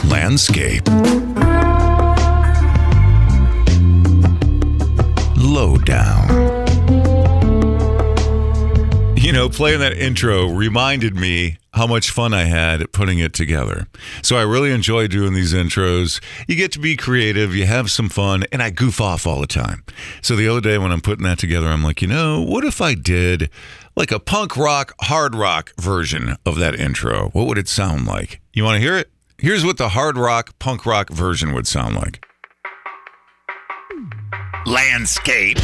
Landscape. Lowdown. You know, playing that intro reminded me how much fun I had putting it together. So I really enjoy doing these intros. You get to be creative, you have some fun, and I goof off all the time. So the other day when I'm putting that together, I'm like, what if I did like a punk rock, hard rock version of that intro? What would it sound like? You want to hear it? Here's what the hard rock, punk rock version would sound like. Landscape.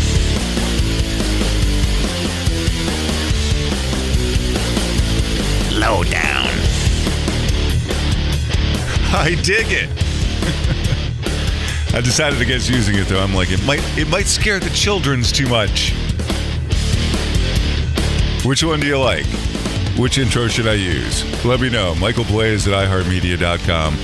Lowdown. I dig it. I decided against using it though. I'm like, it might scare the children's too much. Which one do you like? Which intro should I use? Let me know. Michael Blaze at iHeartMedia.com.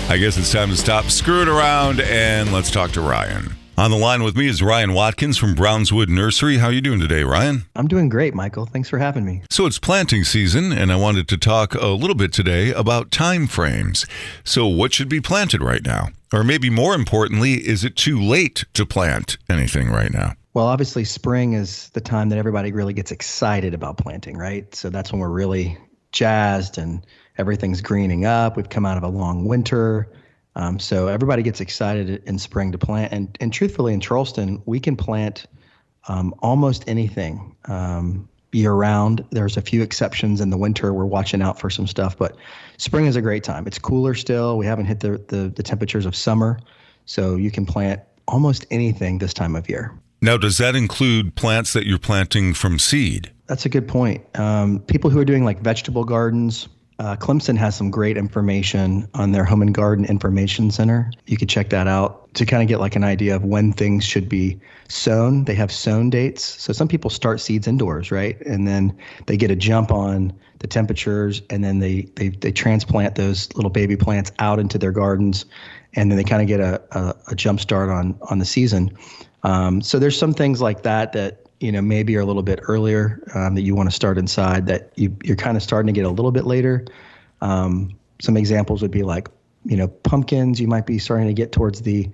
I guess it's time to stop screwing around and let's talk to Ryan. On the line with me is Ryan Watkins from Brownswood Nursery. How are you doing today, Ryan? I'm doing great, Michael. Thanks for having me. So it's planting season, and I wanted to talk a little bit today about time frames. So what should be planted right now? Or maybe more importantly, is it too late to plant anything right now? Well, obviously, spring is the time that everybody really gets excited about planting, right? So that's when we're really jazzed and everything's greening up. We've come out of a long winter. So everybody gets excited in spring to plant. And truthfully, in Charleston, we can plant almost anything year round. There's a few exceptions in the winter. We're watching out for some stuff. But spring is a great time. It's cooler still. We haven't hit the temperatures of summer. So you can plant almost anything this time of year. Now, does that include plants that you're planting from seed? That's a good point. People who are doing like vegetable gardens, Clemson has some great information on their Home and Garden Information Center. You could check that out to kind of get like an idea of when things should be sown. They have sown dates. So some people start seeds indoors, right? And then they get a jump on the temperatures, and then they transplant those little baby plants out into their gardens, and then they kind of get a jump start on the season. So there's some things like that maybe are a little bit earlier that you want to start inside that you're kind of starting to get a little bit later. Some examples would be like, pumpkins. You might be starting to get towards the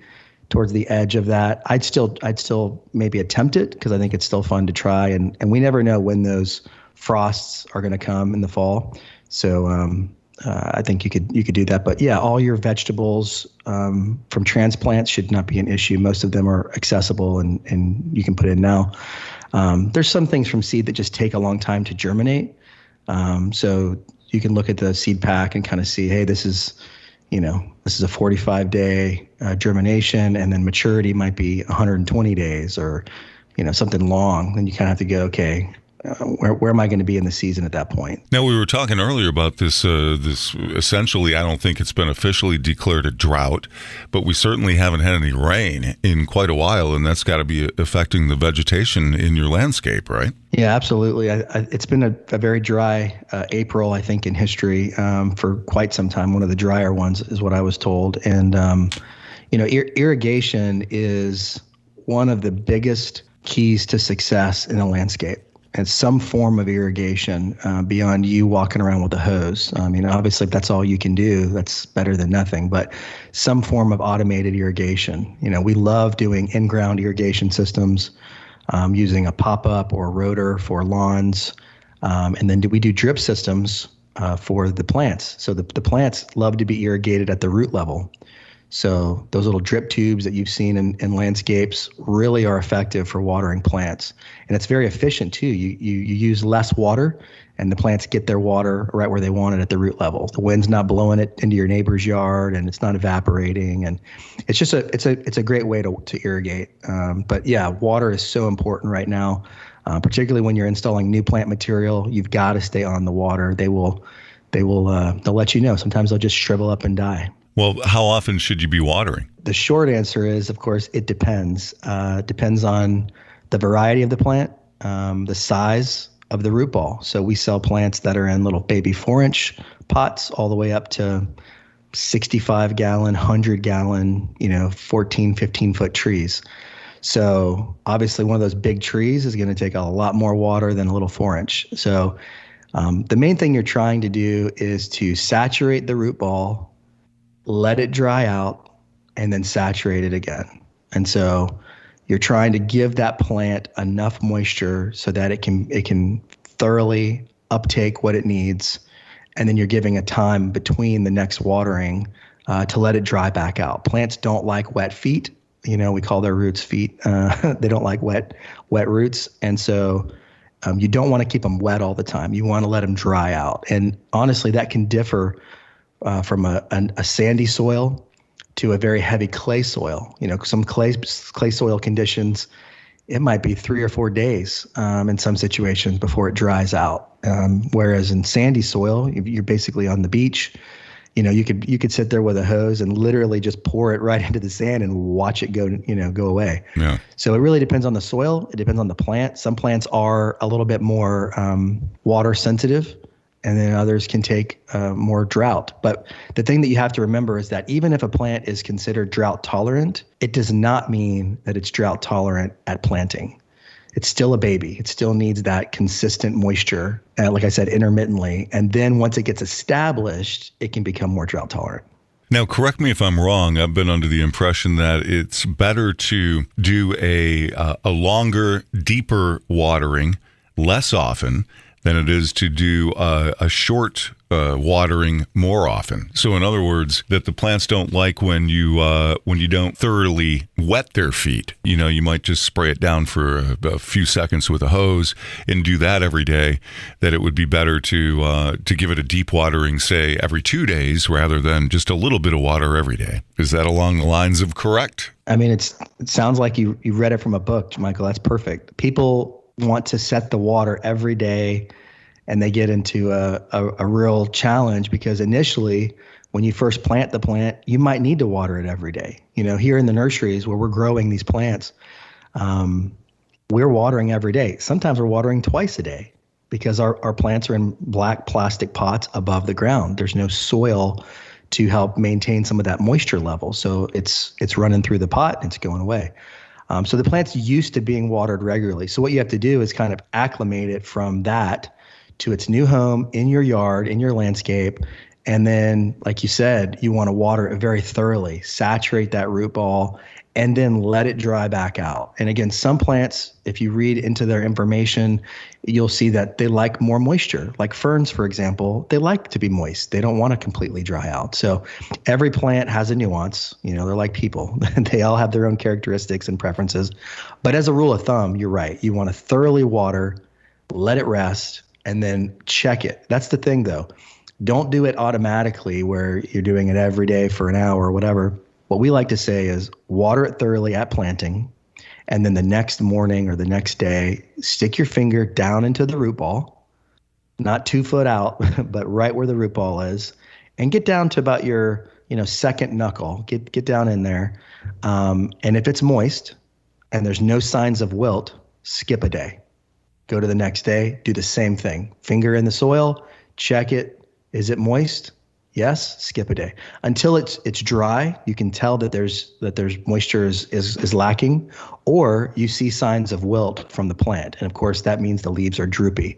edge of that. I'd still maybe attempt it because I think it's still fun to try. And we never know when those frosts are going to come in the fall. So I think you could do that. But yeah, all your vegetables from transplants should not be an issue. Most of them are accessible and you can put in now. There's some things from seed that just take a long time to germinate. So you can look at the seed pack and kind of see, hey, this is a 45-day germination, and then maturity might be 120 days or, something long. Then you kind of have to go, okay, where am I going to be in the season at that point? Now, we were talking earlier about this essentially, I don't think it's been officially declared a drought, but we certainly haven't had any rain in quite a while, and that's got to be affecting the vegetation in your landscape, right? Yeah, absolutely. It's been a very dry April, I think, in history for quite some time. One of the drier ones is what I was told. And, irrigation is one of the biggest keys to success in a landscape. And some form of irrigation beyond you walking around with a hose. Obviously, if that's all you can do, that's better than nothing. But some form of automated irrigation. We love doing in-ground irrigation systems using a pop-up or a rotor for lawns. And then we do drip systems for the plants. So the plants love to be irrigated at the root level. So those little drip tubes that you've seen in landscapes really are effective for watering plants. And it's very efficient too. You use less water and the plants get their water right where they want it at the root level. The wind's not blowing it into your neighbor's yard and it's not evaporating. And it's just it's a great way to irrigate. But yeah, water is so important right now, particularly when you're installing new plant material. You've got to stay on the water. They'll let you know. Sometimes they'll just shrivel up and die. Well, how often should you be watering? The short answer is, of course, it depends. Depends on the variety of the plant, the size of the root ball. So we sell plants that are in little baby 4-inch pots all the way up to 65-gallon, 100-gallon, 14, 15-foot trees. So obviously one of those big trees is going to take a lot more water than a little 4-inch. So the main thing you're trying to do is to saturate the root ball, let it dry out, and then saturate it again. And so you're trying to give that plant enough moisture so that it can thoroughly uptake what it needs. And then you're giving a time between the next watering to let it dry back out. Plants don't like wet feet. We call their roots feet. They don't like wet roots. And so you don't want to keep them wet all the time. You want to let them dry out. And honestly, that can differ from a sandy soil to a very heavy clay soil. Some clay soil conditions, it might be 3 or 4 days in some situations before it dries out. Whereas in sandy soil, you're basically on the beach. You could sit there with a hose and literally just pour it right into the sand and watch it go away. Yeah. So it really depends on the soil. It depends on the plant. Some plants are a little bit more water sensitive, and then others can take more drought. But the thing that you have to remember is that even if a plant is considered drought tolerant, it does not mean that it's drought tolerant at planting. It's still a baby. It still needs that consistent moisture, like I said, intermittently. And then once it gets established, it can become more drought tolerant. Now, correct me if I'm wrong. I've been under the impression that it's better to do a longer, deeper watering less often than it is to do a short watering more often. So in other words, that the plants don't like when you don't thoroughly wet their feet. You might just spray it down for a few seconds with a hose and do that every day. That it would be better to give it a deep watering, say every 2 days, rather than just a little bit of water every day. Is that along the lines of correct? I mean, it sounds like you read it from a book, Michael. That's perfect. People want to set the water every day, and they get into a real challenge because initially when you first plant the plant, you might need to water it every day. Here in the nurseries where we're growing these plants, we're watering every day. Sometimes we're watering twice a day because our plants are in black plastic pots above the ground. There's no soil to help maintain some of that moisture level. So it's running through the pot and it's going away. So the plant's used to being watered regularly. So what you have to do is kind of acclimate it from that to its new home in your yard, in your landscape. And then, like you said, you want to water it very thoroughly, saturate that root ball, and then let it dry back out. And again, some plants, if you read into their information, you'll see that they like more moisture. Like ferns, for example, they like to be moist. They don't want to completely dry out. So every plant has a nuance. They're like people. They all have their own characteristics and preferences. But as a rule of thumb, you're right. You want to thoroughly water, let it rest, and then check it. That's the thing, though. Don't do it automatically where you're doing it every day for an hour or whatever. What we like to say is water it thoroughly at planting, and then the next morning or the next day, stick your finger down into the root ball, not 2 foot out, but right where the root ball is, and get down to about your second knuckle. Get down in there. And if it's moist and there's no signs of wilt, skip a day. Go to the next day, do the same thing. Finger in the soil, check it. Is it moist? Yes, skip a day. Until it's dry, you can tell that there's moisture is lacking, or you see signs of wilt from the plant. And of course, that means the leaves are droopy.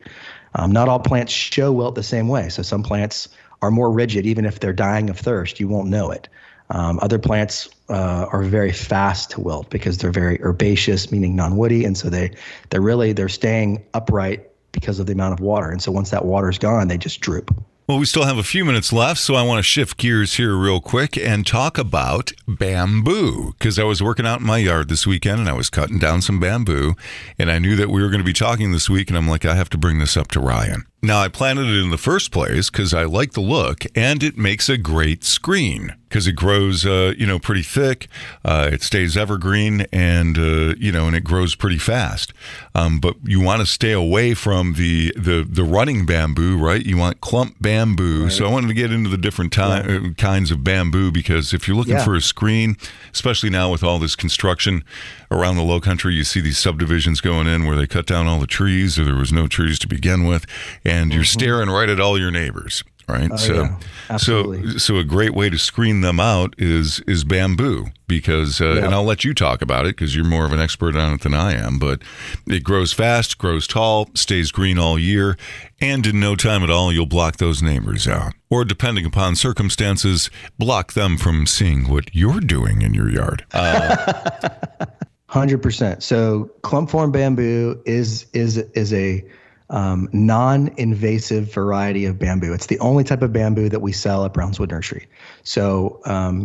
Not all plants show wilt the same way. So some plants are more rigid. Even if they're dying of thirst, you won't know it. Other plants are very fast to wilt because they're very herbaceous, meaning non-woody, and so they're staying upright because of the amount of water. And so once that water's gone, they just droop. Well, we still have a few minutes left, so I want to shift gears here real quick and talk about bamboo, because I was working out in my yard this weekend and I was cutting down some bamboo, and I knew that we were going to be talking this week, and I'm like, I have to bring this up to Ryan. Now, I planted it in the first place because I like the look, and it makes a great screen because it grows, pretty thick. It stays evergreen, and and it grows pretty fast. But you want to stay away from the running bamboo, right? You want clump bamboo. Right. So I wanted to get into the different kinds of bamboo, because if you're looking for a screen, especially now with all this construction around the low country, you see these subdivisions going in where they cut down all the trees, or there was no trees to begin with. And you're staring right at all your neighbors, right? Oh, so, yeah. Absolutely. so a great way to screen them out is bamboo, because, and I'll let you talk about it because you're more of an expert on it than I am, but it grows fast, grows tall, stays green all year, and in no time at all, you'll block those neighbors out. Or depending upon circumstances, block them from seeing what you're doing in your yard. 100%. So clump form bamboo is a non-invasive variety of bamboo. It's the only type of bamboo that we sell at Brownswood Nursery. So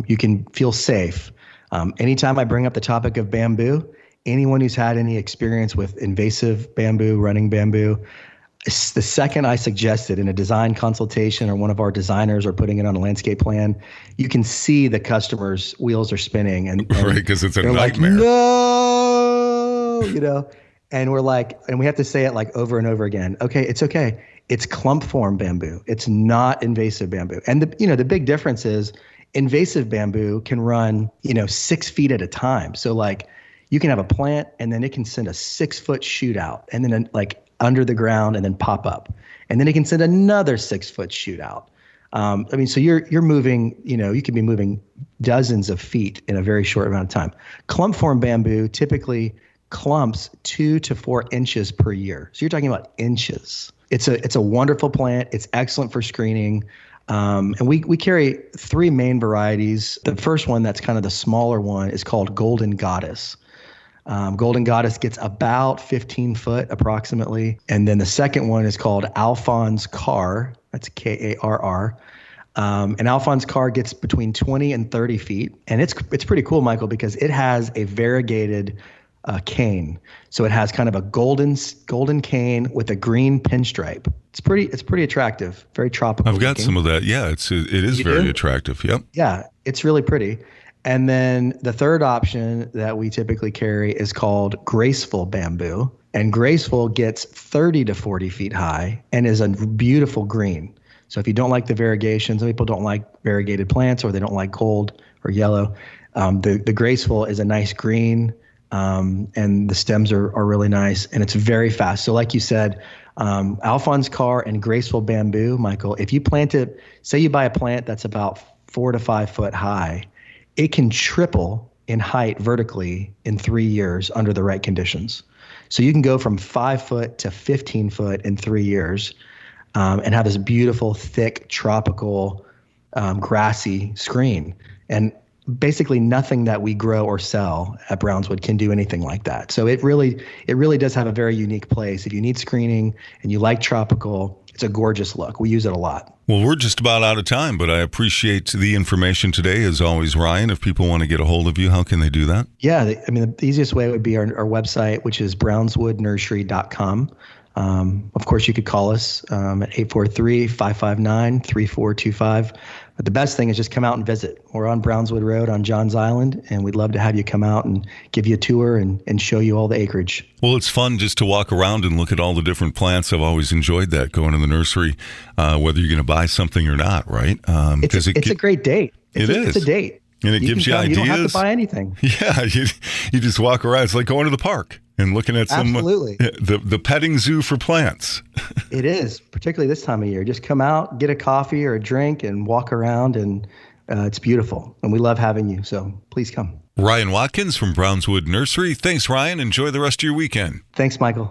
you can feel safe. Anytime I bring up the topic of bamboo, anyone who's had any experience with invasive bamboo, running bamboo, the second I suggest it in a design consultation or one of our designers are putting it on a landscape plan, you can see the customer's wheels are spinning. And right, because it's a nightmare. Like, no, and we're like, and we have to say it like over and over again. Okay, it's okay. It's clump form bamboo. It's not invasive bamboo. And the big difference is invasive bamboo can run, 6 feet at a time. So like you can have a plant and then it can send a 6-foot shoot out and then like under the ground and then pop up. And then it can send another 6-foot shoot out. So you're moving, you can be moving dozens of feet in a very short amount of time. Clump form bamboo typically clumps 2 to 4 inches per year. So you're talking about inches. It's a wonderful plant. It's excellent for screening. And we carry 3 main varieties. The first one, that's kind of the smaller one, is called Golden Goddess. Golden Goddess gets about 15 foot approximately. And then the second one is called Alphonse Carr. That's Karr. And Alphonse Carr gets between 20 and 30 feet. And it's pretty cool, Michael, because it has a variegated cane. So it has kind of a golden cane with a green pinstripe. It's pretty attractive, very tropical. I've got some of that. Yeah, it is very attractive. Yep. Yeah, it's really pretty. And then the third option that we typically carry is called graceful bamboo. And graceful gets 30 to 40 feet high and is a beautiful green. So if you don't like the variegation, some people don't like variegated plants or they don't like gold or yellow. The graceful is a nice green, and the stems are really nice, and it's very fast. So like you said, Alphonse Carr and graceful bamboo, Michael, if you plant it, say you buy a plant that's about 4 to 5 foot high, it can triple in height vertically in 3 years under the right conditions. So you can go from 5 foot to 15 foot in 3 years, and have this beautiful, thick, tropical, grassy screen. And basically nothing that we grow or sell at Brownswood can do anything like that. So it really does have a very unique place. If you need screening and you like tropical, it's a gorgeous look. We use it a lot. Well, we're just about out of time, but I appreciate the information today, as always, Ryan. If people want to get a hold of you, how can they do that? Yeah, the easiest way would be our website, which is brownswoodnursery.com. Of course, you could call us at 843-559-3425. But the best thing is just come out and visit. We're on Brownswood Road on Johns Island, and we'd love to have you come out and give you a tour and show you all the acreage. Well, it's fun just to walk around and look at all the different plants. I've always enjoyed that, going to the nursery, whether you're going to buy something or not, right? It's a great date. It's a date. And it gives you ideas. You don't have to buy anything. Yeah, you just walk around. It's like going to the park and looking at the petting zoo for plants. It is, particularly this time of year. Just come out, get a coffee or a drink, and walk around, and it's beautiful. And we love having you, so please come. Ryan Watkins from Brownswood Nursery. Thanks, Ryan. Enjoy the rest of your weekend. Thanks, Michael.